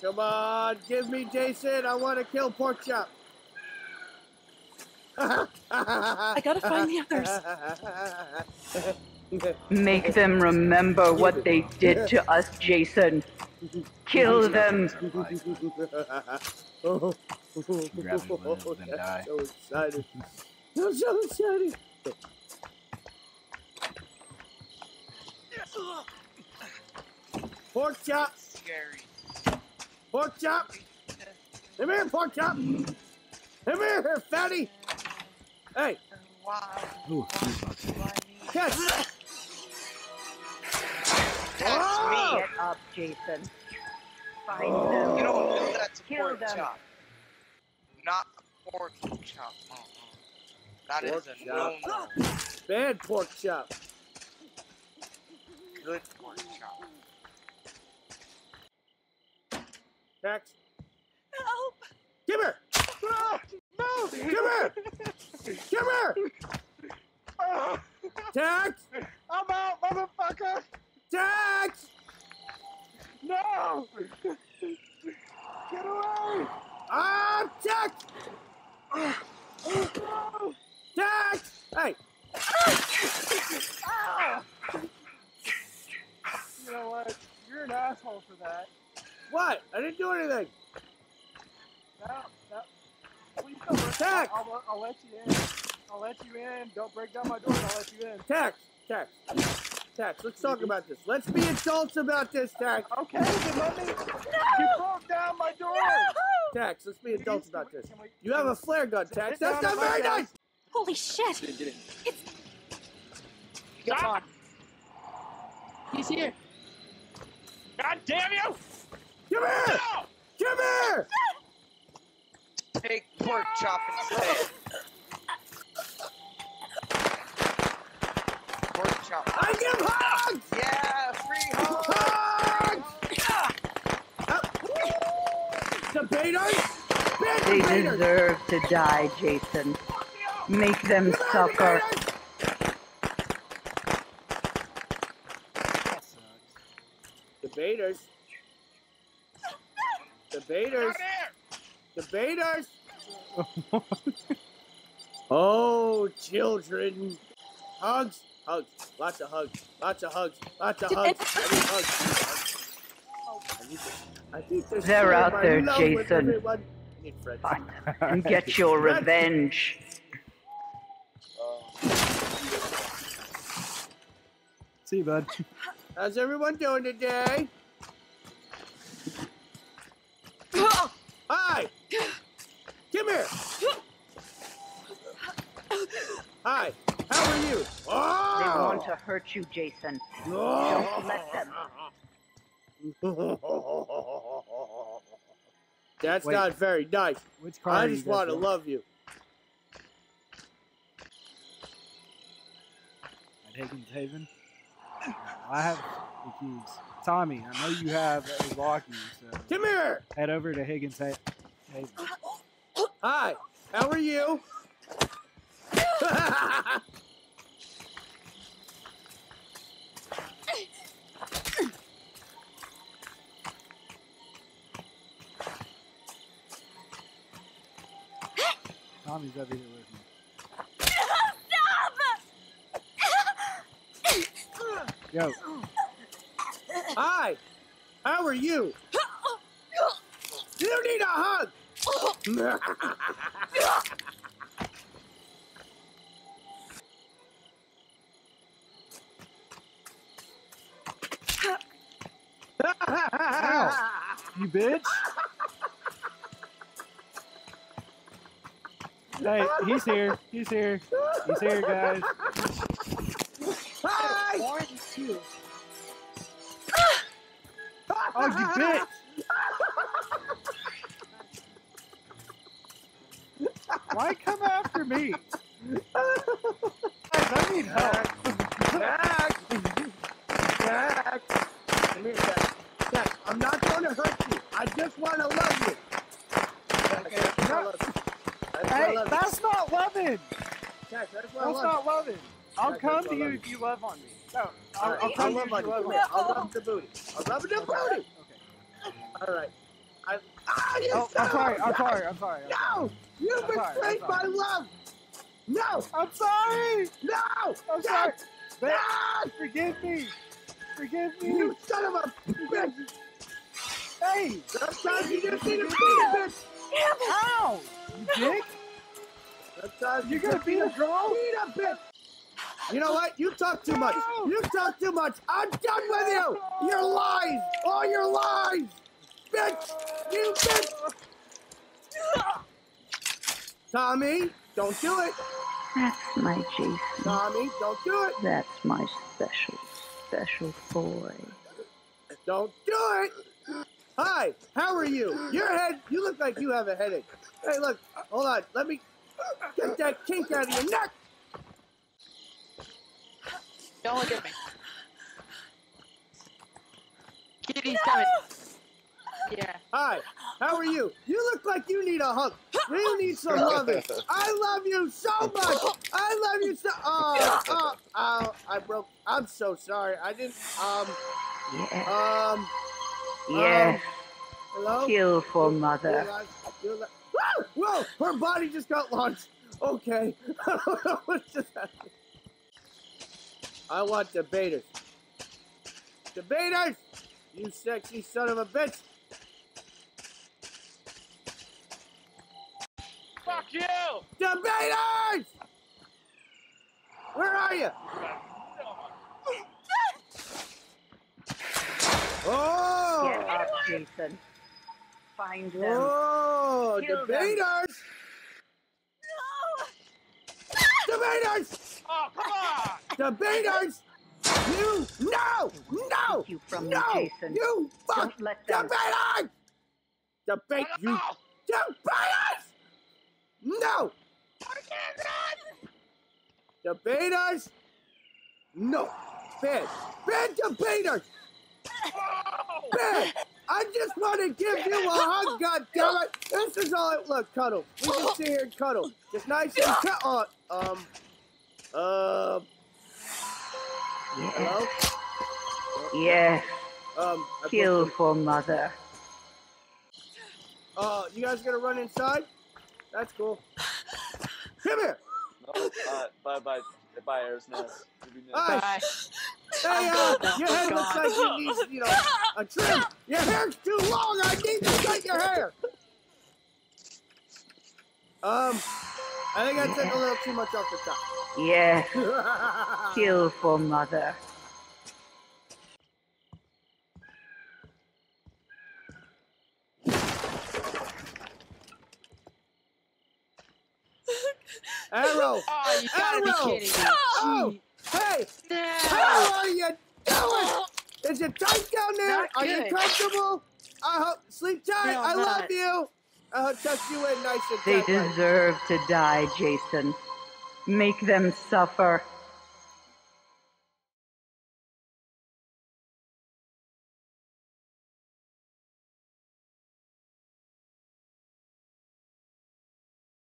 Come on, give me Jason. I want to kill Pork Chop. I gotta find the others. Make them remember what they did to us, Jason. Kill them. Oh, Grab him, let him die. So excited. I'm so excited. Pork Chop. Scary. Pork Chop. Come here, Pork Chop. Come here, fatty. Hey. Wow. Ooh, he's about to. Catch. That's me. Get up, Jason. Find You them. don't do that to Kill pork them. chop. Not pork chop. That Pork is a chop. no-no. Bad Pork Chop. Good pork chop. Tex. Help! Come here. No! Come here. Come here. Tex. I'm out, motherfucker! Tex. No! Get away! Ah, Tex. Tex. Hey. You know what? You're an asshole for that. What? I didn't do anything. No. Please don't let Tex. I'll let you in. I'll let you in. Don't break down my door and I'll let you in. Tex. Let's talk about this. Let's be adults about this, Tex. Okay, then let me. You broke down my door. Tex, let's be adults about this. Can we- You have a flare gun, Tex. That's not very nice. Holy shit! Come on. He's here. God damn you! Come here. Come here. Take pork chop instead. Pork chop. I give hugs. Yeah, free Hugs. hugs. Debaters. Bad They debaters. deserve to die, Jason. Make them suffer. Debaters. Oh, children. Hugs. Lots of hugs. I think They're out my there, love with Jason. everyone. I need friends. Find them and get your revenge. See you, bud. How's everyone doing today? Hi. Come here. Hi. How are you? They Oh. want to hurt you, Jason. Oh. Don't let them. That's Wait. not very nice. Which car I are you just guys want to in? love you. At Higgins Haven? I have the keys. Tommy, I know you have a walkie, so Come here. head over to Higgins Haven. Hi. How are you? Tommy's over here with me. Yo, Hi. How are you? You need a hug. Ow. You bitch! Hey, he's here. He's here. He's here, guys. Hi. Why are you two? Oh, you bitch! Why come after me? Guys, I need help. Jack. Come here, Jack. Jack, I'm not going to hurt you. I just want to love you. Hey, that's not loving. Jack, that's That's not loving. I'll come to you if you love on me. No, I'll come to you if you love on me. I'll rub the booty. I'll rub the booty. Okay. All right. Ah, you Oh, son I'm sorry. of a I'm bitch! sorry. I'm sorry. No! You I'm sorry, betrayed I'm my sorry. love! No! I'm sorry. No! I'm sorry. No! Forgive me. Forgive me. You son of a bitch! Hey. Sometimes you just need to beat a bitch! Ow. You dick. Sometimes You're gonna beat a girl? beat a bitch! You know what? You talk too much. You talk too much. I'm done with you! Your lies! All your lies! Bitch! You bitch! Tommy, don't do it! That's my Jason. Tommy, don't do it! That's my special boy. Don't do it! Hi, how are you? You look like you have a headache. Hey, look, hold on. Let me get that kink out of your neck! Don't look at me. Kitty's coming. Yeah. Hi, how are you? You look like you need a hug. You need some loving. I love you so much. I love you so. I broke. I'm so sorry. I didn't. Yeah. Yes. Hello. Kill for mother. Whoa! Her body just got launched. Okay. I don't know what just happened. I want debaters. Debaters! You sexy son of a bitch! Fuck you! Debaters! Where are you? Oh! Get up, Jason. Find them. Oh, Kill them. debaters! Debaters! Oh, come on! Debaters! You no! No! Take you from me, No! Jason. You fuck! Don't let them. Debaters! Debate you! Oh, Debaters! No! Debaters! No! Bad! Bad debaters! Bad! I just want to give you a hug, goddammit! This is all it. Look, cuddle. We can sit here and cuddle. Just nice and cuddle. Yeah. Hello? Yes. I Kill broke for mother. you guys gonna run inside? That's cool. Come here! No, bye, Air's Nest. Hi. bye. Hey, your head looks like it needs, a trim. Your hair's too long. I need to cut your hair. I think I took a little too much off the top. Yes. Kill for mother. Arrow. Oh, you gotta be Arrow. kidding me. Oh, hey, No. how are you doing? Is it tight down there? Not Are you good. comfortable? I hope sleep tight. No, I I'm love not. you. I'll tuck you in nice and They tight. deserve to die, Jason. Make them suffer.